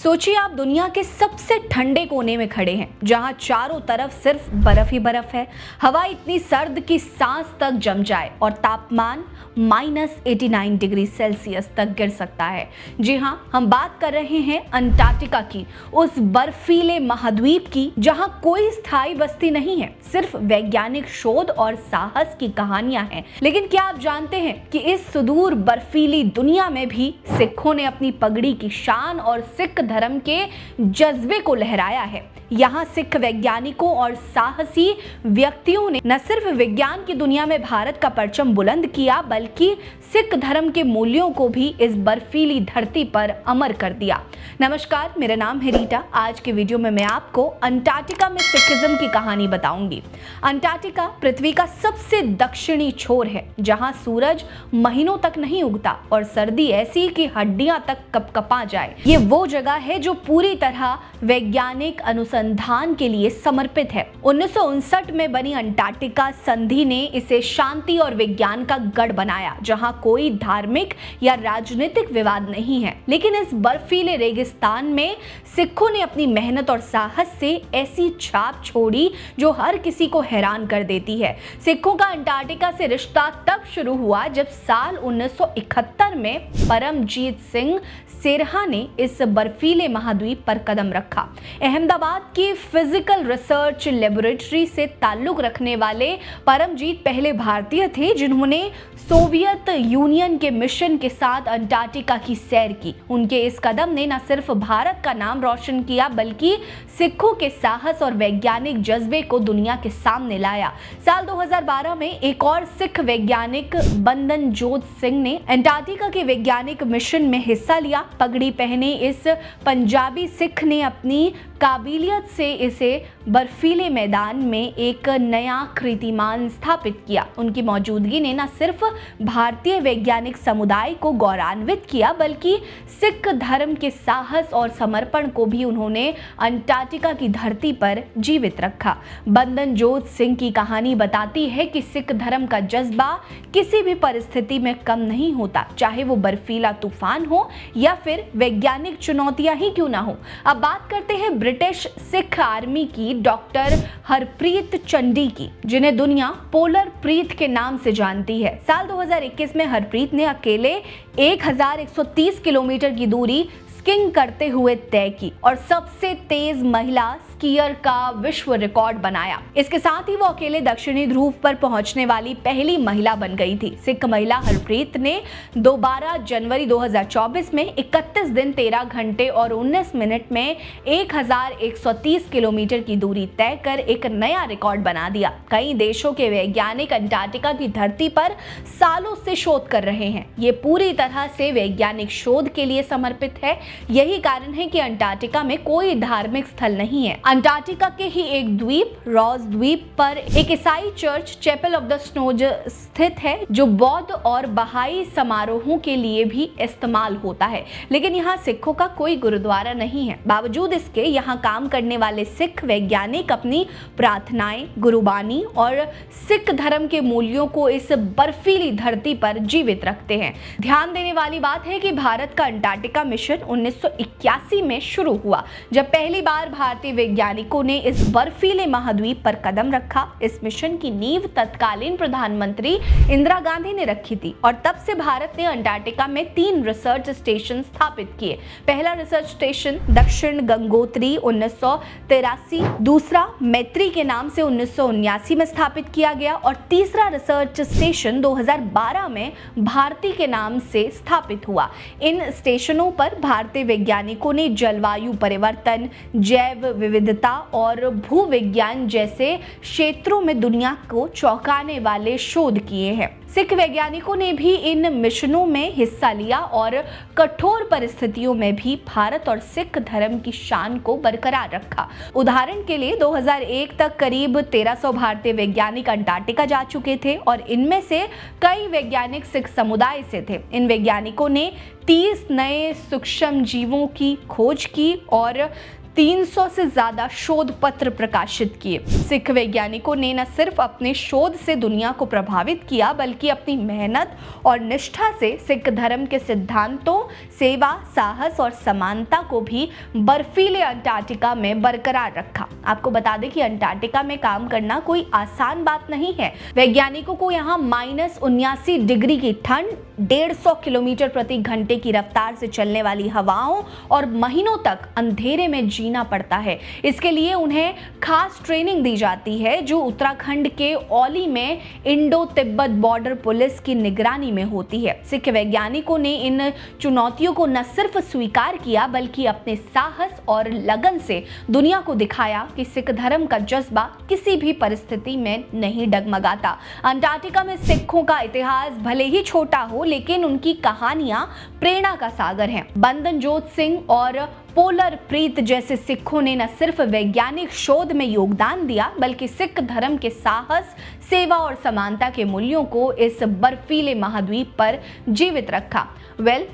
सोचिए आप दुनिया के सबसे ठंडे कोने में खड़े हैं, जहां चारों तरफ सिर्फ बर्फ ही बर्फ है। हवा इतनी सर्द कि सांस तक जम जाए और तापमान -89 डिग्री सेल्सियस तक गिर सकता है। जी हां, हम बात कर रहे हैं अंटार्कटिका की, उस बर्फीले महाद्वीप की जहां कोई स्थायी बस्ती नहीं है, सिर्फ वैज्ञानिक शोध और साहस की कहानियां हैं। लेकिन क्या आप जानते हैं कि इस सुदूर बर्फीली दुनिया में भी सिखों ने अपनी पगड़ी की शान और सिख धर्म के जज्बे को लहराया है। यहाँ सिख वैज्ञानिकों और साहसी व्यक्तियों ने न सिर्फ विज्ञान की दुनिया में भारत का परचम बुलंद किया, बल्कि सिख धर्म के मूल्यों को भी इस बर्फीली धरती पर अमर कर दिया। नमस्कार, मेरा नाम है रीटा। आज के वीडियो में मैं आपको अंटार्कटिका में सिखिज्म की कहानी बताऊंगी। अंटार्कटिका पृथ्वी का सबसे दक्षिणी छोर है, जहां सूरज महीनों तक नहीं उगता और सर्दी ऐसी कि हड्डियां तक कपकपा जाए। ये वो जगह है जो पूरी तरह वैज्ञानिक अनुसंधान के लिए समर्पित है। 1959 में बनी अंटार्कटिका संधि ने इसे शांति और विज्ञान का गढ़ बनाया, जहां कोई धार्मिक या राजनीतिक विवाद नहीं है। लेकिन इस बर्फीले रेगिस्तान में सिखों ने अपनी मेहनत और साहस से ऐसी छाप छोड़ी जो हर किसी को हैरान कर देती है। सिखों का अंटार्कटिका से रिश्ता तब शुरू हुआ जब साल 1971 में परमजीत सिंह सेरहा ने इस बर्फीले महाद्वीप पर कदम रखा। अहमदाबाद की फिजिकल रिसर्च लेबोरेटरी से ताल्लुक रखने वाले परमजीत पहले भारतीय थे जिन्होंने सोवियत यूनियन के मिशन के साथ अंटार्कटिका की सैर की। उनके इस कदम ने न सिर्फ भारत का नाम रोशन किया, बल्कि सिखों के साहस और वैज्ञानिक जज्बे को दुनिया के सामने लाया। साल 2012 में एक और सिख वैज्ञानिक बंदन जोत सिंह ने अंटार्कटिका के वैज्ञानिक मिशन में हिस्सा लिया। पगड़ी पहने इस पंजाबी सिख ने अपनी काबिलियत से इसे बर्फीले मैदान में एक नया कीर्तिमान स्थापित किया। उनकी मौजूदगी ने न सिर्फ भारतीय वैज्ञानिक समुदाय को गौरवान्वित किया, बल्कि सिख धर्म के साहस और समर्पण को भी उन्होंने अंटार्कटिका की धरती पर जीवित रखा। बंदन जोत सिंह की कहानी बताती है कि सिख धर्म का जज्बा किसी भी परिस्थिति में कम नहीं होता, चाहे वो बर्फीला तूफान हो या फिर वैज्ञानिक चुनौतियां ही क्यों ना हो। अब बात करते हैं ब्रिटिश सिख आर्मी की डॉक्टर हरप्रीत चंडी की, जिन्हें दुनिया पोलर प्रीत के नाम से जानती है। साल 2021 में हरप्रीत ने अकेले 1130 किलोमीटर की दूरी स्कीइंग करते हुए तय की और सबसे तेज महिला स्कीयर का विश्व रिकॉर्ड बनाया। इसके साथ ही वो अकेले दक्षिणी ध्रुव पर पहुंचने वाली पहली महिला बन गई थी। सिख महिला हरप्रीत ने 12 जनवरी 2024 में 31 दिन 13 घंटे और 19 मिनट में 1130 किलोमीटर की दूरी तय कर एक नया रिकॉर्ड बना दिया। कई देशों के वैज्ञानिक अंटार्कटिका की धरती पर सालों से शोध कर रहे हैं। ये पूरी तरह से वैज्ञानिक शोध के लिए समर्पित है। यही कारण है कि अंटार्कटिका में कोई धार्मिक स्थल नहीं है। अंटार्कटिका के ही एक द्वीप, रॉस द्वीप पर एक ईसाई church chapel of the snows स्थित है, जो बौद्ध और बहाई समारोहों के लिए भी इस्तेमाल होता है। लेकिन यहाँ सिखों का कोई गुरुद्वारा नहीं है। बावजूद इसके यहाँ काम करने वाले सिख वैज्ञानिक अपनी प्रार्थनाएं, गुरुबानी और सिख धर्म के मूल्यों को इस बर्फीली धरती पर जीवित रखते हैं। ध्यान देने वाली बात है कि भारत का अंटार्कटिका मिशन 1981 में शुरू हुआ, जब पहली बार भारतीय वैज्ञानिकों ने इस बर्फीले महाद्वीप पर कदम रखा। इस मिशन की नींव तत्कालीन प्रधानमंत्री इंदिरा गांधी ने रखी थी और तब से भारत ने अंटार्कटिका में 3 रिसर्च स्टेशन स्थापित किए। पहला रिसर्च स्टेशन दक्षिण गंगोत्री 1983, दूसरा मैत्री के नाम से 1979 में स्थापित किया गया और तीसरा रिसर्च स्टेशन 2012 में भारती के नाम से स्थापित हुआ। इन स्टेशनों पर भारतीय वैज्ञानिकों ने जलवायु परिवर्तन, जैव विविधता और भूविज्ञान जैसे क्षेत्रों में दुनिया को चौंकाने वाले शोध किए हैं। सिख वैज्ञानिकों ने भी इन मिशनों में हिस्सा लिया और कठोर परिस्थितियों में भी भारत और सिख धर्म की शान को बरकरार रखा। उदाहरण के लिए 2001 तक करीब 1300 भारतीय वैज्ञानिक अंटार्कटिका जा चुके थे और इनमें से कई वैज्ञानिक सिख समुदाय से थे। इन वैज्ञानिकों ने 30 नए सूक्ष्म जीवों की खोज की और 300 से ज्यादा शोध पत्र प्रकाशित किए। सिख वैज्ञानिकों ने न सिर्फ अपने शोध से दुनिया को प्रभावित किया, बल्कि अपनी मेहनत और निष्ठा से सिख धर्म के सिद्धांतों, सेवा, साहस और समानता को भी बर्फीले अंटार्कटिका में बरकरार रखा। आपको बता दें कि अंटार्कटिका में काम करना कोई आसान बात नहीं है। वैज्ञानिकों को यहाँ -79 डिग्री की ठंड, 150 किलोमीटर प्रति घंटे की रफ्तार से चलने वाली हवाओं और महीनों तक अंधेरे में जीना पड़ता है। इसके लिए उन्हें खास ट्रेनिंग दी जाती है, जो उत्तराखंड के औली में इंडो तिब्बत बॉर्डर पुलिस की निगरानी में होती है। सिख वैज्ञानिकों ने इन चुनौतियों को न सिर्फ स्वीकार किया, बल्कि अपने साहस और लगन से दुनिया को दिखाया कि सिख धर्म का जज्बा किसी भी परिस्थिति में नहीं डगमगाता। अंटार्कटिका में सिखों का इतिहास भले ही छोटा हो, लेकिन उनकी कहानियां प्रेरणा का सागर हैं। बंदनजोत सिंह और पोलर प्रीत जैसे सिखों ने न सिर्फ वैज्ञानिक शोध में योगदान दिया, बल्कि सिख धर्म के साहस, सेवा और समानता के मूल्यों को इस बर्फीले महाद्वीप पर जीवित रखा।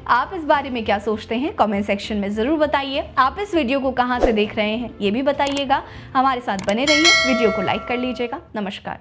आप इस बारे में क्या सोचते हैं? कमेंट सेक्शन में जरूर बताइए। आप इस वीडियो को कहां से देख रहे हैं ये भी बताइएगा। हमारे साथ बने रहिए, वीडियो को लाइक कर लीजिएगा। नमस्कार।